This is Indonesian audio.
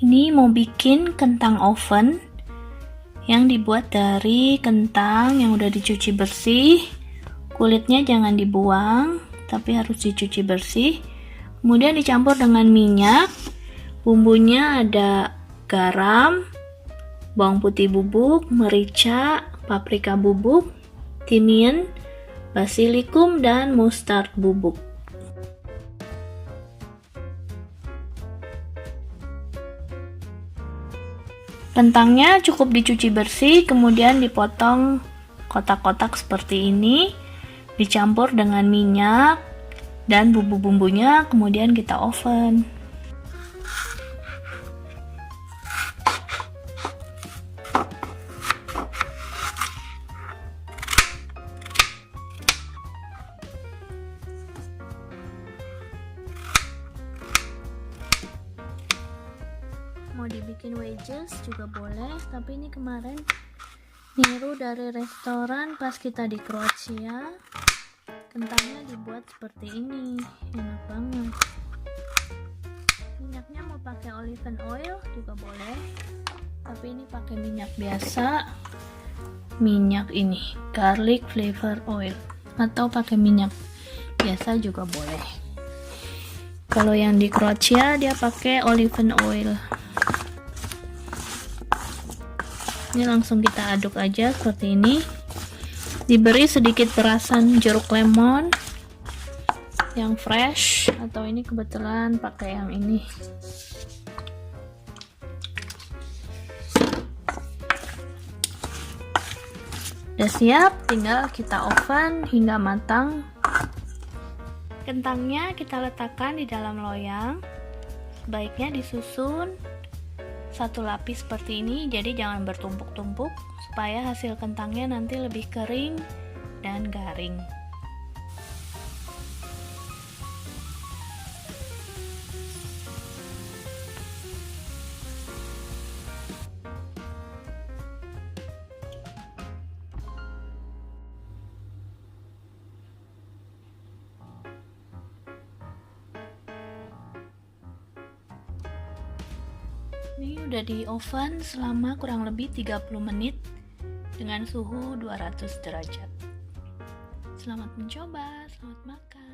Ini mau bikin kentang oven yang dibuat dari kentang yang udah dicuci bersih. Kulitnya jangan dibuang, tapi harus dicuci bersih. Kemudian dicampur dengan minyak. Bumbunya ada garam, bawang putih bubuk, merica, paprika bubuk, timian, basilikum, dan mustard bubuk. Kentangnya cukup dicuci bersih, kemudian dipotong kotak-kotak seperti ini, dicampur dengan minyak dan bumbu-bumbunya, kemudian kita oven. Mau dibikin wedges juga boleh, tapi ini kemarin niru dari restoran pas kita di Kroasia. Kentangnya dibuat seperti ini, enak banget. Minyaknya mau pakai olive oil juga boleh, tapi ini pakai minyak biasa. Minyak ini garlic flavor oil, atau pakai minyak biasa juga boleh. Kalau yang di Kroasia dia pakai olive oil. Ini langsung kita aduk aja seperti ini. Diberi sedikit perasan jeruk lemon yang fresh, atau ini kebetulan pakai yang ini. Udah siap, tinggal kita oven hingga matang. Kentangnya kita letakkan di dalam loyang. Sebaiknya disusun satu lapis seperti ini, jadi jangan bertumpuk-tumpuk supaya hasil kentangnya nanti lebih kering dan garing. Ini udah di oven selama kurang lebih 30 menit dengan suhu 200 derajat. Selamat mencoba, selamat makan.